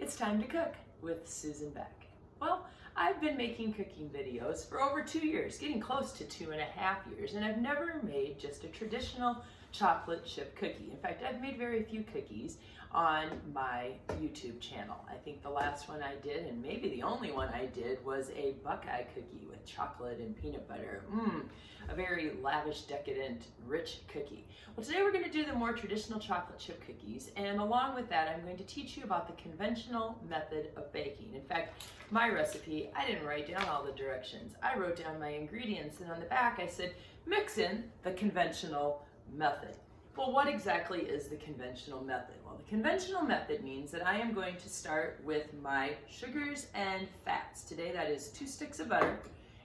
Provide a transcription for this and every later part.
It's time to cook with Susan Beck. Well, I've been making cooking videos for over 2 years, getting close to 2.5 years, and I've never made just a traditional chocolate chip cookie. In fact, I've made very few cookies on my YouTube channel. I think the last one I did, and maybe the only one I did, was a Buckeye cookie with chocolate and peanut butter. A very lavish, decadent, rich cookie. Well, today we're going to do the more traditional chocolate chip cookies, and along with that, I'm going to teach you about the conventional method of baking. In fact, my recipe, I didn't write down all the directions. I wrote down my ingredients, and on the back I said, mix in the conventional method. Well, what exactly is the conventional method? Well, the conventional method means that I am going to start with my sugars and fats. Today that is 2 sticks of butter,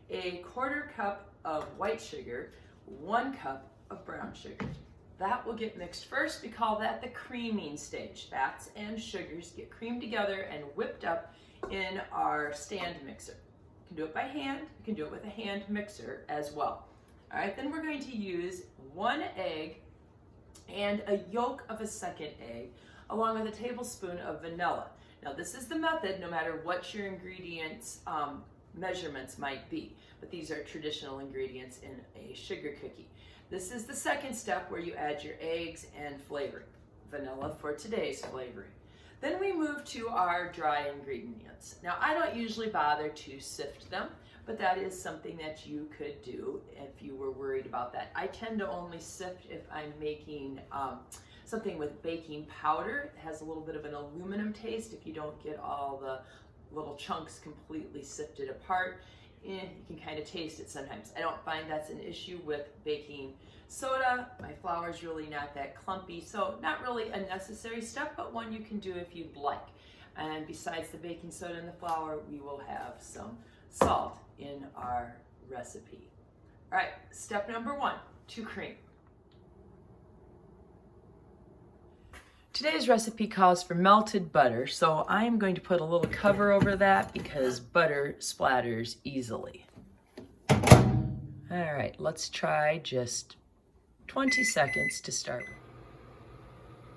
a 1/4 cup of white sugar, 1 cup of brown sugar. That will get mixed first. We call that the creaming stage. Fats and sugars get creamed together and whipped up in our stand mixer. You can do it by hand, you can do it with a hand mixer as well. All right, then we're going to use 1 egg and a yolk of a 2nd egg, along with a tablespoon of vanilla. Now this is the method no matter what your ingredients measurements might be, but these are traditional ingredients in a sugar cookie. This is the 2nd step where you add your eggs and flavoring. Vanilla for today's flavoring. Then we move to our dry ingredients. Now I don't usually bother to sift them, but that is something that you could do if you were worried about that. I tend to only sift if I'm making something with baking powder. It has a little bit of an aluminum taste if you don't get all the little chunks completely sifted apart. You can kind of taste it sometimes. I don't find that's an issue with baking soda. My flour is really not that clumpy, so not really a necessary step, but one you can do if you'd like. And besides the baking soda and the flour, we will have some salt in our recipe. All right, step number 1, to cream. Today's recipe calls for melted butter, so I'm going to put a little cover over that because butter splatters easily. All right, let's try just 20 seconds to start.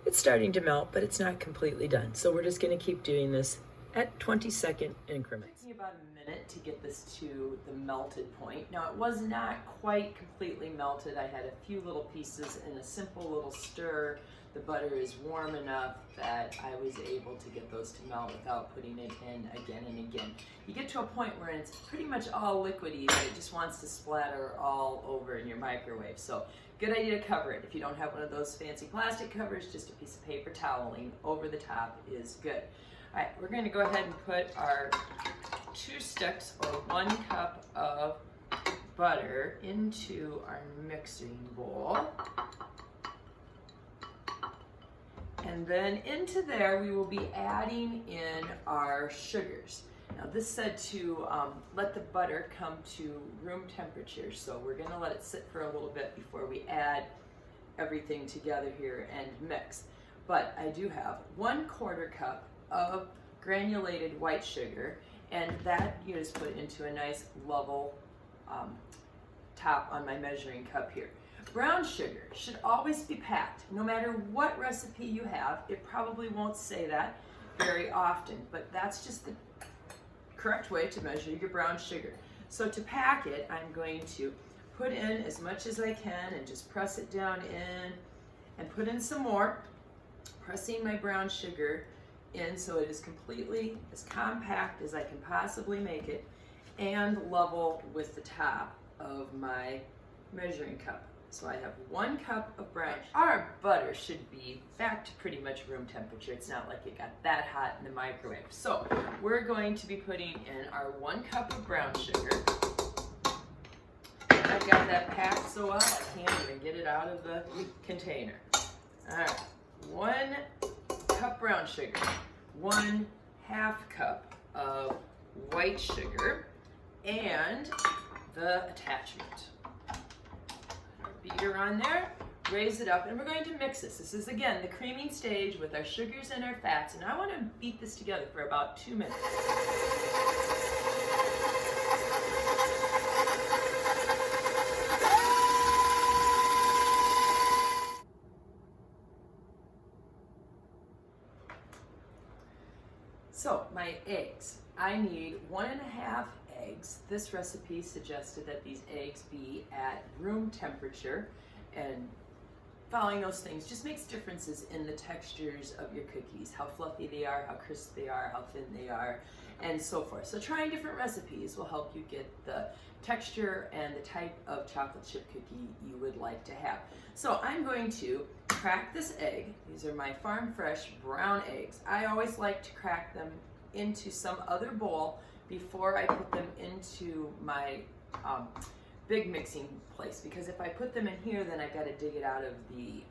It's starting to melt, but it's not completely done, so we're just going to keep doing this at 20-second increments. It took me about a minute to get this to the melted point. Now, it was not quite completely melted. I had a few little pieces and a simple little stir. The butter is warm enough that I was able to get those to melt without putting it in again and again. You get to a point where it's pretty much all liquidy, but it just wants to splatter all over in your microwave. So good idea to cover it. If you don't have one of those fancy plastic covers, just a piece of paper toweling over the top is good. All right, we're going to go ahead and put our 2 sticks or 1 cup of butter into our mixing bowl. And then into there we will be adding in our sugars. Now this said to let the butter come to room temperature, so we're going to let it sit for a little bit before we add everything together here and mix. But I do have 1/4 cup of granulated white sugar, and that you just put into a nice level top on my measuring cup here. Brown sugar should always be packed. No matter what recipe you have, it probably won't say that very often, but that's just the correct way to measure your brown sugar. So to pack it, I'm going to put in as much as I can and just press it down in and put in some more, pressing my brown sugar in so it is completely as compact as I can possibly make it and level with the top of my measuring cup. So I have 1 cup of brown. Our butter should be back to pretty much room temperature. It's not like it got that hot in the microwave. So we're going to be putting in our 1 cup of brown sugar. I've got that packed so well I can't even get it out of the container. All right, 1 cup brown sugar, 1/2 cup of white sugar, and the attachment. Beater on there, raise it up, and we're going to mix this. This is again the creaming stage with our sugars and our fats, and I want to beat this together for about 2 minutes. So my eggs, I need 1.5 eggs. This recipe suggested that these eggs be at room temperature, and following those things just makes differences in the textures of your cookies, how fluffy they are, how crisp they are, how thin they are, and so forth. So trying different recipes will help you get the texture and the type of chocolate chip cookie you would like to have. So I'm going to crack this egg. These are my farm fresh brown eggs. I always like to crack them into some other bowl before I put them into my big mixing place, because if I put them in here, then I got to dig it out of the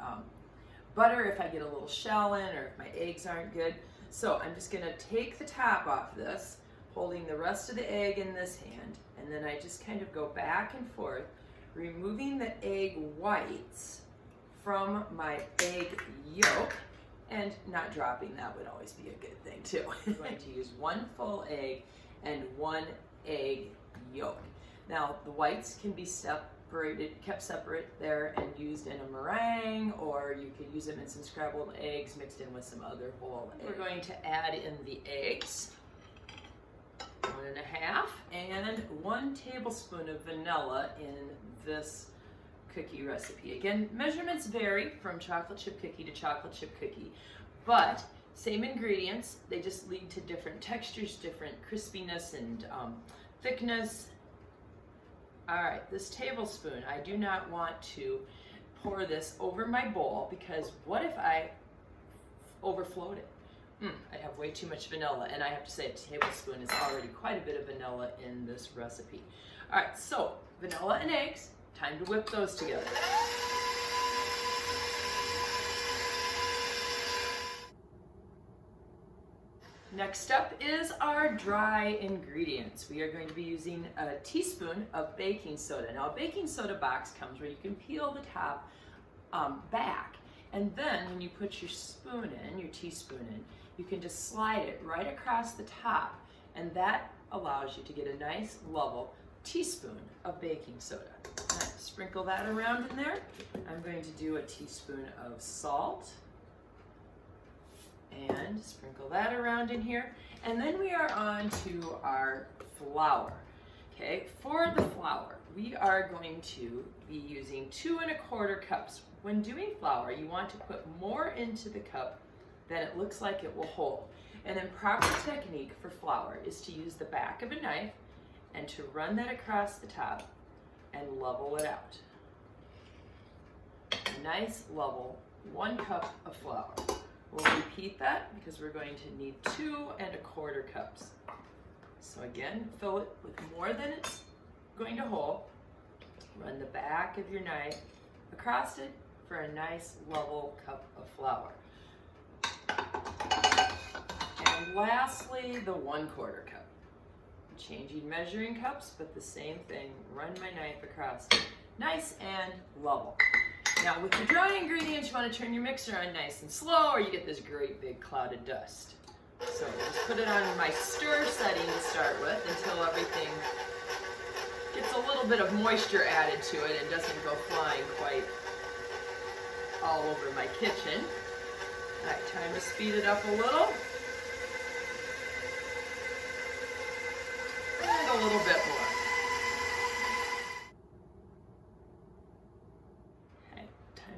butter if I get a little shell in, or if my eggs aren't good. So I'm just going to take the top off this, holding the rest of the egg in this hand, and then I just kind of go back and forth, removing the egg whites from my egg yolk, and not dropping that would always be a good thing too. I'm going to use 1 full egg and 1 egg yolk. Now the whites can be kept separate there and used in a meringue, or you could use them in some scrambled eggs mixed in with some other whole eggs. We're going to add in the eggs, 1.5, and 1 tablespoon of vanilla in this cookie recipe. Again, measurements vary from chocolate chip cookie to chocolate chip cookie, but same ingredients, they just lead to different textures, different crispiness and thickness. All right, this tablespoon, I do not want to pour this over my bowl, because what if I overflowed it? I'd have way too much vanilla, and I have to say a tablespoon is already quite a bit of vanilla in this recipe. All right, so vanilla and eggs, time to whip those together. Next up is our dry ingredients. We are going to be using a teaspoon of baking soda. Now a baking soda box comes where you can peel the top back, and then when you put your spoon in, your teaspoon in, you can just slide it right across the top, and that allows you to get a nice level teaspoon of baking soda. Right, sprinkle that around in there. I'm going to do a teaspoon of salt, and sprinkle that around in here. And then we are on to our flour. Okay, for the flour, we are going to be using 2¼ cups. When doing flour, you want to put more into the cup than it looks like it will hold. And then proper technique for flour is to use the back of a knife and to run that across the top and level it out. A nice level 1 cup of flour. We'll repeat that because we're going to need 2¼ cups. So again, fill it with more than it's going to hold. Run the back of your knife across it for a nice level cup of flour. And lastly, the 1/4 cup. Changing measuring cups, but the same thing. Run my knife across it. Nice and level. Now with the dry ingredients, you want to turn your mixer on nice and slow, or you get this great big cloud of dust. So just put it on my stir setting to start with until everything gets a little bit of moisture added to it and doesn't go flying quite all over my kitchen. All right, time to speed it up a little. And a little bit more.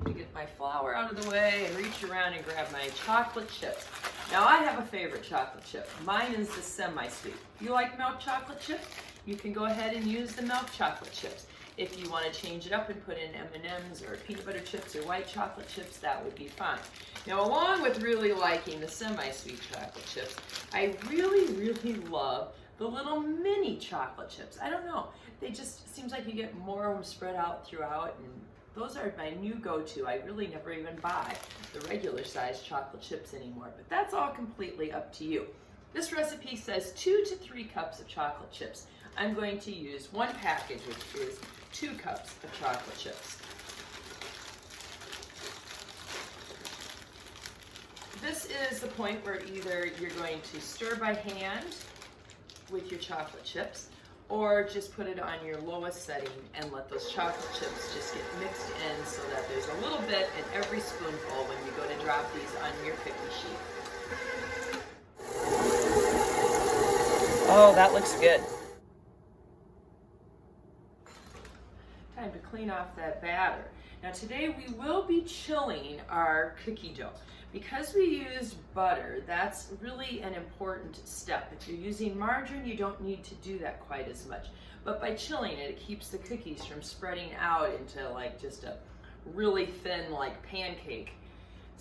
To get my flour out of the way and reach around and grab my chocolate chips. Now I have a favorite chocolate chip. Mine is the semi-sweet. If you like milk chocolate chips, you can go ahead and use the milk chocolate chips. If you want to change it up and put in M&Ms or peanut butter chips or white chocolate chips, that would be fine. Now along with really liking the semi-sweet chocolate chips, I really love the little mini chocolate chips. I don't know, they just seems like you get more of them spread out throughout, and those are my new go-to. I really never even buy the regular size chocolate chips anymore, but that's all completely up to you. This recipe says 2 to 3 cups of chocolate chips. I'm going to use 1 package, which is 2 cups of chocolate chips. This is the point where either you're going to stir by hand with your chocolate chips, or just put it on your lowest setting and let those chocolate chips just get mixed in so that there's a little bit in every spoonful when you go to drop these on your cookie sheet. Oh, that looks good. Time to clean off that batter. Now today we will be chilling our cookie dough. Because we used butter, that's really an important step. If you're using margarine, you don't need to do that quite as much. But by chilling it, it keeps the cookies from spreading out into like just a really thin like pancake.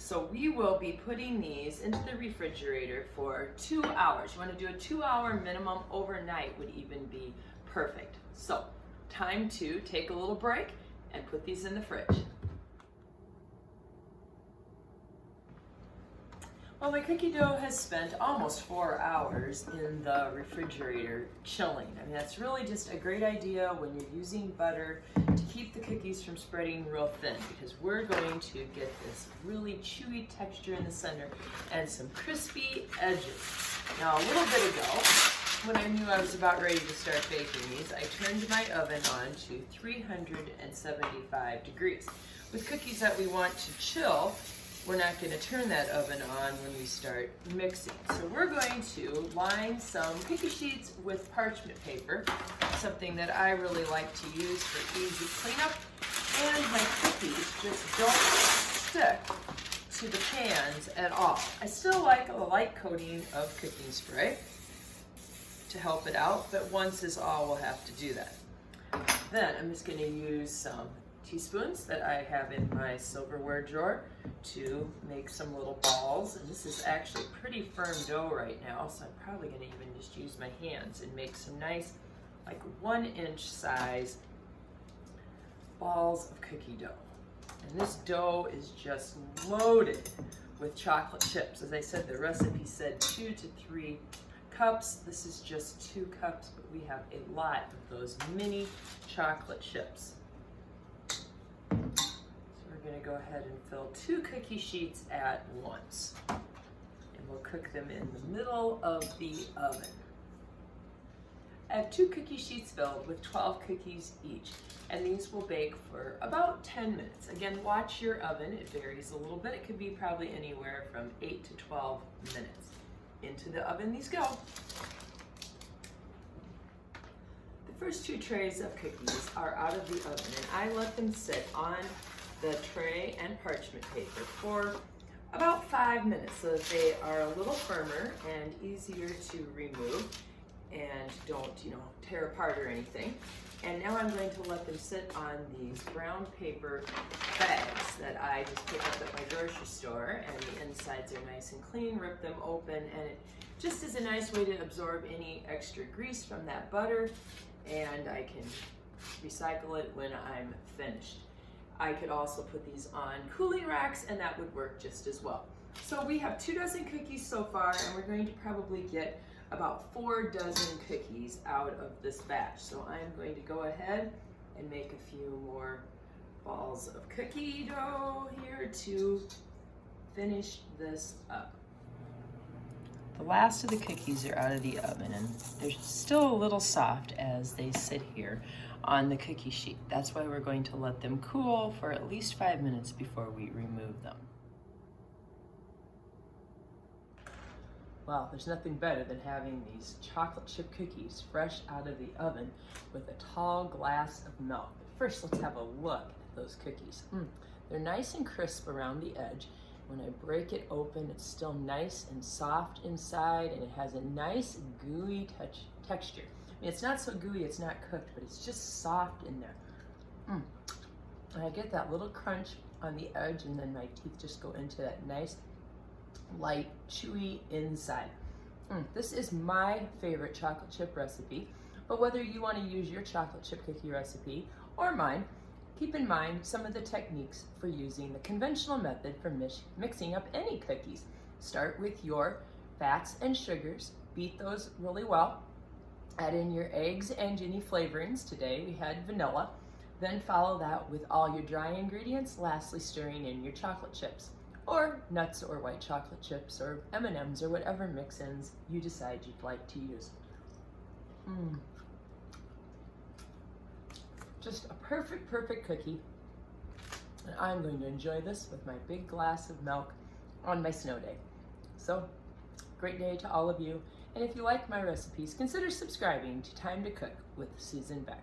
So we will be putting these into the refrigerator for 2 hours. You want to do a 2-hour minimum. Overnight would even be perfect. So time to take a little break and put these in the fridge. Well, my cookie dough has spent almost 4 hours in the refrigerator chilling. I mean, that's really just a great idea when you're using butter to keep the cookies from spreading real thin, because we're going to get this really chewy texture in the center and some crispy edges. Now, a little bit ago, when I knew I was about ready to start baking these, I turned my oven on to 375 degrees. With cookies that we want to chill, we're not going to turn that oven on when we start mixing. So we're going to line some cookie sheets with parchment paper, something that I really like to use for easy cleanup. And my cookies just don't stick to the pans at all. I still like a light coating of cooking spray to help it out, but once is all we'll have to do that. Then I'm just going to use some teaspoons that I have in my silverware drawer to make some little balls. And this is actually pretty firm dough right now, so I'm probably going to even just use my hands and make some nice, like 1-inch size balls of cookie dough. And this dough is just loaded with chocolate chips. As I said, the recipe said 2 to 3 cups. This is just 2 cups, but we have a lot of those mini chocolate chips. We're going to go ahead and fill 2 cookie sheets at once. And we'll cook them in the middle of the oven. I have 2 cookie sheets filled with 12 cookies each, and these will bake for about 10 minutes. Again, watch your oven. It varies a little bit. It could be probably anywhere from 8 to 12 minutes. Into the oven these go. The first 2 trays of cookies are out of the oven, and I let them sit on the tray and parchment paper for about 5 minutes so that they are a little firmer and easier to remove and don't, tear apart or anything. And now I'm going to let them sit on these brown paper bags that I just pick up at my grocery store, and the insides are nice and clean. Rip them open, and it just is a nice way to absorb any extra grease from that butter, and I can recycle it when I'm finished. I could also put these on cooling racks, and that would work just as well. So we have 2 dozen cookies so far, and we're going to probably get about 4 dozen cookies out of this batch. So I'm going to go ahead and make a few more balls of cookie dough here to finish this up. The last of the cookies are out of the oven, and they're still a little soft as they sit here on the cookie sheet. That's why we're going to let them cool for at least 5 minutes before we remove them. Wow, there's nothing better than having these chocolate chip cookies fresh out of the oven with a tall glass of milk. First, let's have a look at those cookies. They're nice and crisp around the edge. When I break it open, it's still nice and soft inside, and it has a nice gooey texture. I mean, it's not so gooey, it's not cooked, but it's just soft in there. And I get that little crunch on the edge, and then my teeth just go into that nice, light, chewy inside. This is my favorite chocolate chip recipe, but whether you want to use your chocolate chip cookie recipe or mine, keep in mind some of the techniques for using the conventional method for mixing up any cookies. Start with your fats and sugars, beat those really well. Add in your eggs and any flavorings. Today we had vanilla. Then follow that with all your dry ingredients, lastly stirring in your chocolate chips, or nuts or white chocolate chips or M&Ms or whatever mix-ins you decide you'd like to use. Just a perfect cookie. And I'm going to enjoy this with my big glass of milk on my snow day. So, great day to all of you. And if you like my recipes, consider subscribing to Time to Cook with Susan Beck.